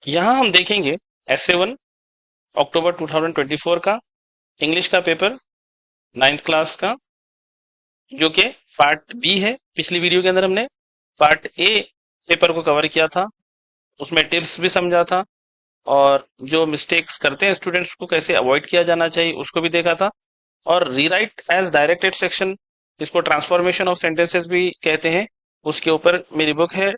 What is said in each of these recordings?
यहाँ हम देखेंगे SA1 अक्टूबर 2024 का इंग्लिश का पेपर 9th क्लास का, जो कि पार्ट बी है। पिछली वीडियो के अंदर हमने पार्ट ए पेपर को कवर किया था, उसमें टिप्स भी समझा था और जो मिस्टेक्स करते हैं स्टूडेंट्स को कैसे अवॉइड किया जाना चाहिए उसको भी देखा था। और रीराइट एज डायरेक्टेड सेक्शन, इसको ट्रांसफॉर्मेशन ऑफ सेंटेंसेस भी कहते हैं, उसके ऊपर मेरी बुक है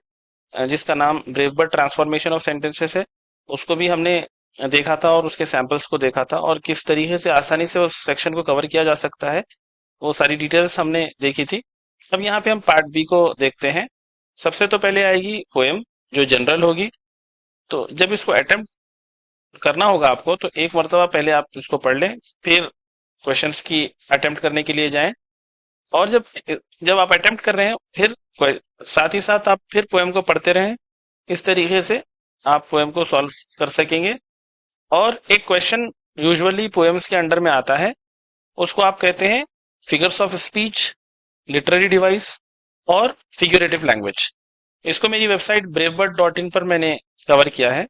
जिसका नाम ब्रेवबर्ट ट्रांसफॉर्मेशन ऑफ सेंटेंसेस है। उसको भी हमने देखा था और उसके सैंपल्स को देखा था और किस तरीके से आसानी से उस सेक्शन को कवर किया जा सकता है, वो सारी डिटेल्स हमने देखी थी। अब यहाँ पे हम पार्ट बी को देखते हैं। सबसे तो पहले आएगी पोएम, जो जनरल होगी। तो जब इसको अटेम्प्ट करना होगा आपको, तो एक मरतबा पहले आप इसको पढ़ लें, फिर क्वेश्चंस की अटेम्प्ट करने के लिए जाएं। और जब जब आप अटेम्प्ट कर रहे हैं, फिर साथ ही साथ आप फिर पोएम को पढ़ते रहें। इस तरीके से आप पोएम को सॉल्व कर सकेंगे। और एक क्वेश्चन यूजुअली पोएम्स के अंडर में आता है, उसको आप कहते हैं figures of speech, literary device और फिगरेटिव लैंग्वेज। इसको मेरी वेबसाइट braveworld.in पर मैंने कवर किया है।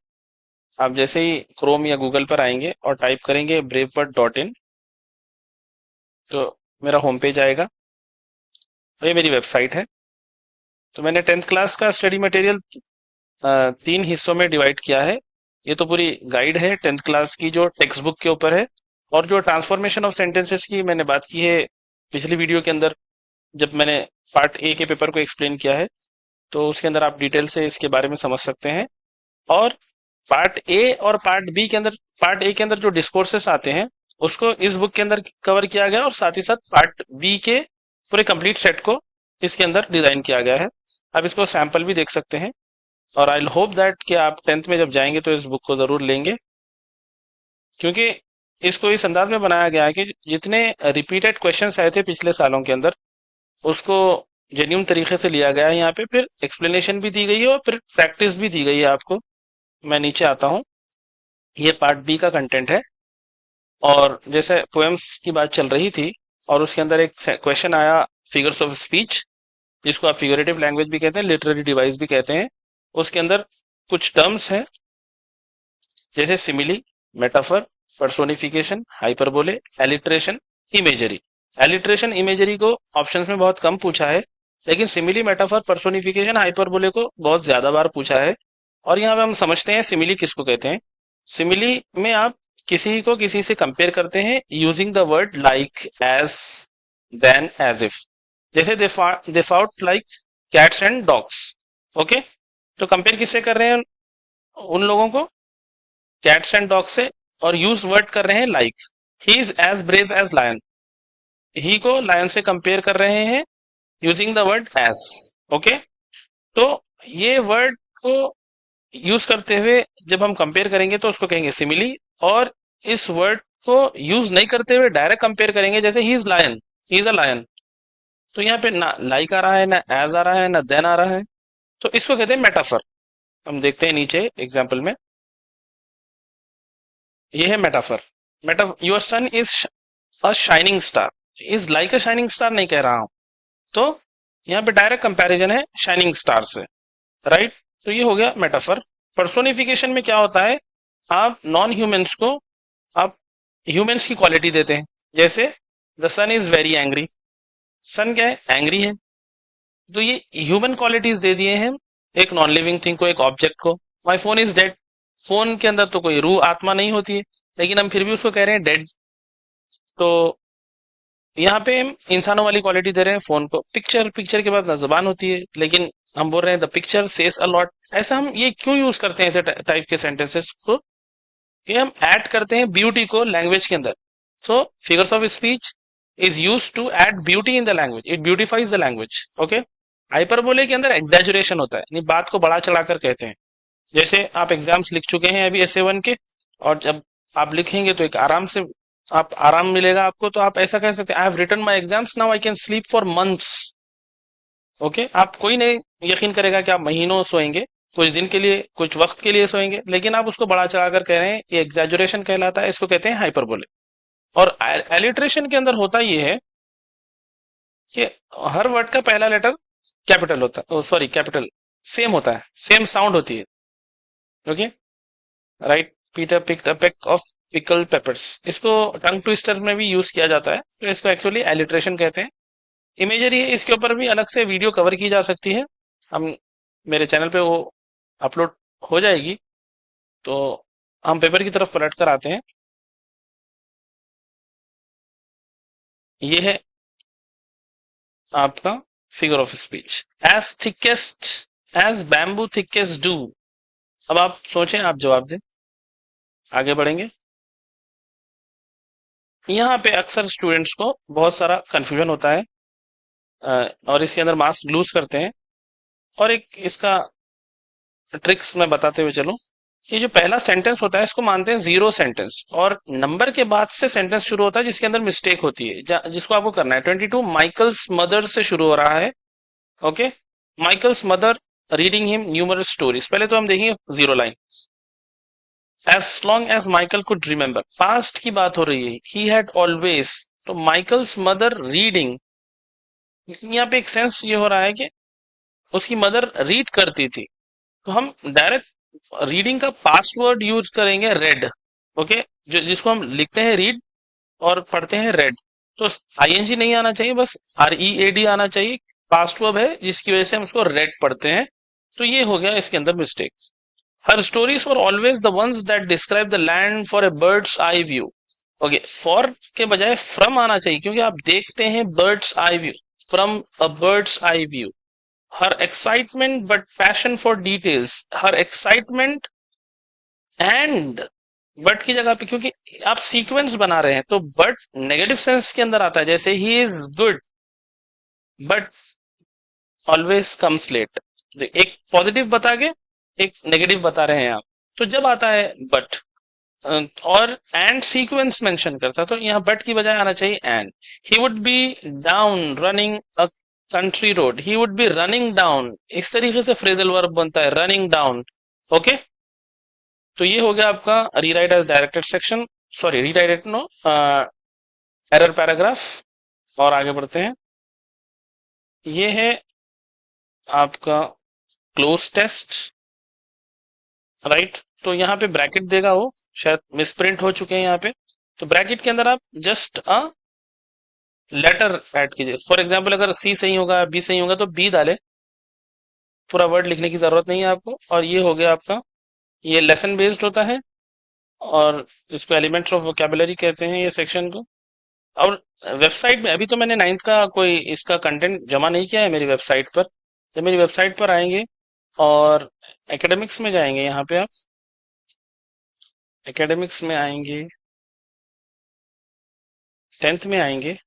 आप जैसे ही क्रोम या गूगल पर आएंगे और टाइप करेंगे braveworld.in, तो मेरा होम पेज आएगा। ये मेरी वेबसाइट है। तो मैंने 10th क्लास का स्टडी मटेरियल 3 हिस्सों में डिवाइड किया है। ये तो पूरी गाइड है 10th क्लास की, जो टेक्स्ट बुक के ऊपर है। और जो ट्रांसफॉर्मेशन ऑफ सेंटेंसेस की मैंने बात की है पिछली वीडियो के अंदर, जब मैंने पार्ट ए के पेपर को एक्सप्लेन किया है, तो उसके अंदर आप डिटेल से इसके बारे में समझ सकते हैं। और पार्ट ए और पार्ट बी के अंदर, पार्ट ए के अंदर जो डिस्कोर्सेस आते हैं उसको इस बुक के अंदर कवर किया गया, और साथ ही साथ पार्ट बी के पूरे कंप्लीट सेट को इसके अंदर डिजाइन किया गया है। आप इसको सैंपल भी देख सकते हैं। और आई होप दैट कि आप 10th में जब जाएंगे तो इस बुक को जरूर लेंगे, क्योंकि इसको इस अंदाज में बनाया गया है कि जितने रिपीटेड क्वेश्चंस आए थे पिछले सालों के अंदर, उसको जेन्युइन तरीके से लिया गया है। यहाँ पे फिर एक्सप्लेनेशन भी दी गई है और फिर प्रैक्टिस भी दी गई है आपको। मैं नीचे आता हूँ, ये पार्ट बी का कंटेंट है। और जैसे पोएम्स की बात चल रही थी और उसके अंदर एक क्वेश्चन आया फिगर्स ऑफ स्पीच, जिसको आप फिगरेटिव लैंग्वेज भी कहते हैं, लिटरेरी डिवाइस भी कहते हैं। उसके अंदर कुछ टर्म्स हैं, जैसे simile, metaphor, personification, hyperbole, alliteration, imagery. Alliteration imagery को ऑप्शंस में बहुत कम पूछा है, लेकिन सिमिली, मेटाफर, पर्सोनिफिकेशन, हाइपरबोले को बहुत ज्यादा बार पूछा है। और यहाँ पे हम समझते हैं सिमिली किसको कहते हैं। सिमिली में आप किसी को किसी से कंपेयर करते हैं using the word like, as, then, as if. जैसे they fought like cats and dogs. Okay, तो कंपेयर किससे कर रहे हैं उन लोगों को? कैट्स एंड डॉग से। और यूज वर्ड कर रहे हैं like. He is as brave as lion, he को लायन से कंपेयर कर रहे हैं using the word as. Okay, तो ये वर्ड को यूज करते हुए जब हम कंपेयर करेंगे तो उसको कहेंगे सिमिली। और इस वर्ड को यूज नहीं करते हुए डायरेक्ट कंपेयर करेंगे, जैसे he is lion, he is a lion, तो यहाँ पे ना लाइक आ रहा है, ना एज आ रहा है, ना देन आ रहा है, तो इसको कहते हैं मेटाफर। हम देखते हैं नीचे एग्जाम्पल में, ये है metaphor. Your son is a shining star, is like a shining star नहीं कह रहा हूं, तो यहाँ पे डायरेक्ट कंपैरिजन है शाइनिंग स्टार से, राइट। तो ये हो गया मेटाफर। पर्सोनिफिकेशन में क्या होता है, आप नॉन ह्यूमंस को आप ह्यूमंस की क्वालिटी देते हैं। जैसे the sun is very angry, sun क्या है, एंग्री है। तो ये ह्यूमन क्वालिटीज दे दिए हैं एक नॉन लिविंग थिंग को, एक ऑब्जेक्ट को। My phone is dead, phone के अंदर तो कोई रूह आत्मा नहीं होती है, लेकिन हम फिर भी उसको कह रहे हैं डेड। तो यहाँ पे हम इंसानों वाली क्वालिटी दे रहे हैं फोन को। पिक्चर, पिक्चर के बाद ना जबान होती है, लेकिन हम बोल रहे हैं the picture says a lot. ऐसा हम ये क्यों यूज करते हैं ऐसे टाइप के सेंटेंसेस को, कि हम ऐड करते हैं ब्यूटी को लैंग्वेज के अंदर। So figures of speech is use to add beauty in the language, it beautifies the language. Okay, hyperbole के अंदर एग्जैजुरेशन होता है, यानी बात को बढ़ा चढ़ाकर कहते हैं। जैसे आप एग्जाम्स लिख चुके हैं अभी SA1 के, और जब आप लिखेंगे तो एक आराम से आप आराम मिलेगा आपको, तो आप ऐसा कह सकते हैं, I have written my exams, now I can sleep for months. Okay, आप कोई नहीं यकीन करेगा कि आप महीनों सोएंगे, कुछ दिन के लिए, कुछ वक्त के लिए सोएंगे, लेकिन आप उसको बढ़ा चढ़ाकर कह रहे हैं, ये एग्जैजुरेशन कहलाता है, इसको कहते हैं हाइपरबोले। और एलिट्रेशन के अंदर होता ये है कि हर वर्ड का पहला लेटर कैपिटल होता है, सॉरी कैपिटल सेम होता है, सेम साउंड होती है। Okay, right, Peter picked a pick of pickled papers, इसको टंग ट्विस्टर में भी यूज किया जाता है, तो इसको एक्चुअली एलिट्रेशन कहते हैं। इमेजरी है, इसके ऊपर भी अलग से वीडियो कवर की जा सकती है, हम मेरे चैनल पे वो अपलोड हो जाएगी। तो हम पेपर की तरफ पलट कर आते हैं। ये है आपका figure of speech. As thickest as bamboo thickest do. अब आप सोचें, आप जवाब दें, आगे बढ़ेंगे। यहाँ पे अक्सर स्टूडेंट्स को बहुत सारा कंफ्यूजन होता है, और इसके अंदर मार्क्स लूज करते हैं। और एक इसका ट्रिक्स मैं बताते हुए चलूं कि जो पहला सेंटेंस होता है इसको मानते हैं जीरो सेंटेंस, और नंबर के बाद से सेंटेंस शुरू होता है जिसके अंदर मिस्टेक होती है, जिसको आपको करना है। 22 माइकल्स मदर से शुरू हो रहा है। Okay, Michael's mother reading him numerous stories, पहले तो हम देखेंगे zero line. As long as Michael could remember, past की बात हो रही है, ही हैड ऑलवेज, तो माइकल्स मदर रीडिंग, यहाँ पे एक सेंस ये हो रहा है कि उसकी मदर रीड करती थी, तो हम डायरेक्ट रीडिंग का पास्ट वर्ड यूज करेंगे रेड। ओके, जो जिसको हम लिखते हैं रीड और पढ़ते हैं रेड, तो आईएनजी नहीं आना चाहिए, बस READ आना चाहिए। पास्ट वर्ब है जिसकी वजह से हम उसको रेड पढ़ते हैं, तो ये हो गया इसके अंदर mistake. Her stories for always the ones that describe the land for a birds eye view. Okay, for के बजाय फ्रॉम आना चाहिए, क्योंकि आप देखते हैं birds eye view, from a bird's eye view. Her excitement but passion for details, her excitement and, but की जगह पे क्योंकि आप सीक्वेंस बना रहे हैं, तो बट नेगेटिव सेंस के अंदर आता है, जैसे he is good but always comes late. एक पॉजिटिव बता के एक नेगेटिव बता रहे हैं आप, तो जब आता है बट और एंड सीक्वेंस मेंशन करता, तो यहाँ बट की बजाय आना चाहिए and. He would be down running a country road, he would be running down, इस तरीके से फ्रेजल वर्ब बनता है, रनिंग डाउन। ओके, तो ये हो गया आपका rewrite as directed section, sorry rewrite no, error paragraph. और आगे बढ़ते हैं। ये है आपका क्लोज टेस्ट, राइट। तो यहाँ पे ब्रैकेट देगा वो, शायद मिसप्रिंट हो चुके हैं यहाँ पे, तो ब्रैकेट के अंदर आप जस्ट अ लेटर ऐड कीजिए। फॉर एग्जाम्पल अगर सी सही होगा, बी सही होगा, तो बी डाले, पूरा वर्ड लिखने की जरूरत नहीं है आपको। और ये हो गया आपका, ये लेसन बेस्ड होता है, और इसको एलिमेंट्स ऑफ वोकेबुलरी कहते हैं ये सेक्शन को। और वेबसाइट में अभी तो मैंने नाइन्थ का कोई इसका कंटेंट जमा नहीं किया है मेरी वेबसाइट पर। जब मेरी वेबसाइट पर आएंगे और एकेडमिक्स में जाएंगे, यहाँ पे आप एकेडमिक्स में आएंगे, 10th में आएंगे,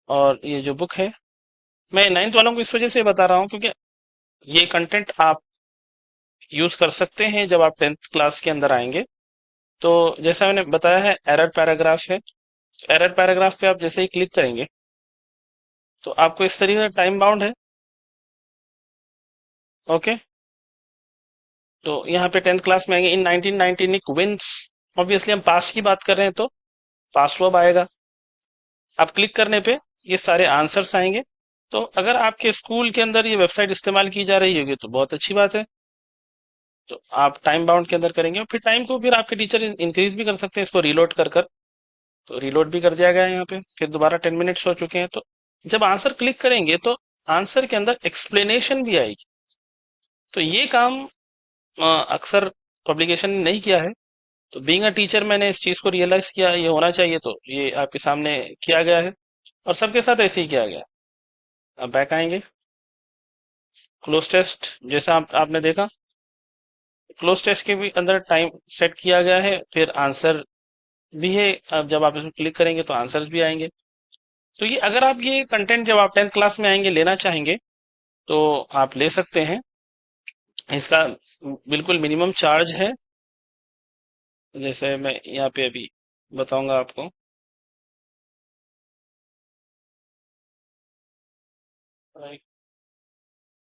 और ये जो बुक है, मैं नाइन्थ वालों को इस वजह से बता रहा हूँ क्योंकि ये कंटेंट आप यूज कर सकते हैं जब आप 10th क्लास के अंदर आएंगे। तो जैसा मैंने बताया है, एरर पैराग्राफ है, एरर पैराग्राफ पे आप जैसे ही क्लिक करेंगे तो आपको इस तरीके का टाइम बाउंड है। ओके, तो यहाँ पे 10th क्लास में आएंगे, इन 1990 निक विंस, ऑब्वियसली हम पास्ट की बात कर रहे हैं तो पास्ट वर्ब आएगा। आप क्लिक करने पे ये सारे आंसर्स आएंगे। तो अगर आपके स्कूल के अंदर ये वेबसाइट इस्तेमाल की जा रही होगी तो बहुत अच्छी बात है। तो आप टाइम बाउंड के अंदर करेंगे, और फिर टाइम को फिर आपके टीचर इंक्रीज भी कर सकते हैं इसको रीलोड कर। तो रीलोड भी कर दिया गया है यहाँ पे, फिर दोबारा 10 मिनट्स हो चुके हैं। तो जब आंसर क्लिक करेंगे तो आंसर के अंदर एक्सप्लेनेशन भी आएगी। तो ये काम अक्सर पब्लिकेशन ने नहीं किया है, तो बीइंग अ टीचर मैंने इस चीज को रियलाइज किया ये होना चाहिए, तो ये आपके सामने किया गया है, और सबके साथ ऐसे ही किया गया। अब बैक आएंगे, क्लोज टेस्ट जैसा आपने देखा, क्लोज टेस्ट के भी अंदर टाइम सेट किया गया है, फिर आंसर भी है। अब जब आप इसमें क्लिक करेंगे तो आंसर्स भी आएंगे। तो ये अगर आप ये कंटेंट जब आप 10th क्लास में आएंगे लेना चाहेंगे तो आप ले सकते हैं। इसका बिल्कुल मिनिमम चार्ज है, जैसे मैं यहाँ पे अभी बताऊंगा आपको।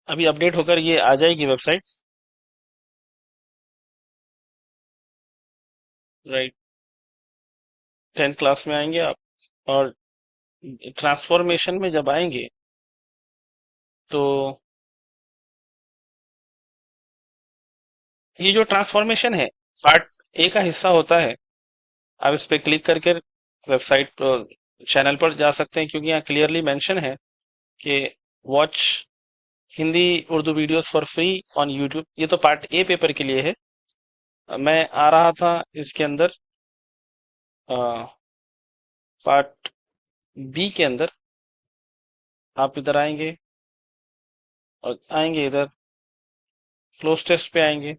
अभी अपडेट होकर ये आ जाएगी वेबसाइट, राइट। 10th क्लास में आएंगे आप, और ट्रांसफॉर्मेशन में जब आएंगे तो ये जो ट्रांसफॉर्मेशन है पार्ट ए का हिस्सा होता है। आप इस पे क्लिक करके वेबसाइट चैनल पर जा सकते हैं, क्योंकि यहाँ क्लियरली मेंशन है कि watch Hindi Urdu videos for free on YouTube. ये तो पार्ट ए पेपर के लिए है। मैं आ रहा था इसके अंदर पार्ट बी के अंदर। आप इधर आएंगे और आएंगे इधर क्लोज टेस्ट पे आएंगे।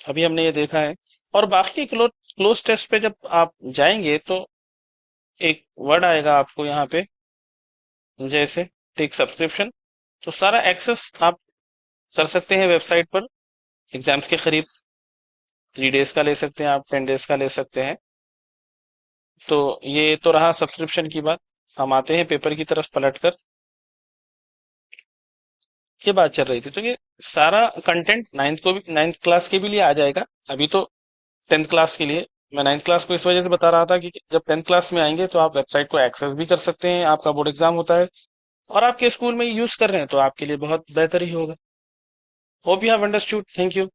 अभी हमने ये देखा है। और बाकी क्लोज टेस्ट पे जब आप जाएंगे तो एक वर्ड आएगा आपको यहाँ पे, जैसे टेक सब्सक्रिप्शन। तो सारा एक्सेस आप कर सकते हैं वेबसाइट पर एग्जाम्स के करीब। 3 डेज का ले सकते हैं आप, 10 डेज का ले सकते हैं। तो ये तो रहा सब्सक्रिप्शन की बात। हम आते हैं पेपर की तरफ पलटकर। ये बात चल रही थी, तो ये सारा कंटेंट नाइन्थ क्लास के भी लिए आ जाएगा। अभी तो 10th क्लास के लिए। मैं 9th क्लास को इस वजह से बता रहा था कि जब 10th क्लास में आएंगे तो आप वेबसाइट को एक्सेस भी कर सकते हैं। आपका बोर्ड एग्जाम होता है और आपके स्कूल में यूज कर रहे हैं, तो आपके लिए बहुत बेहतर ही होगा। Hope you have understood. Thank you.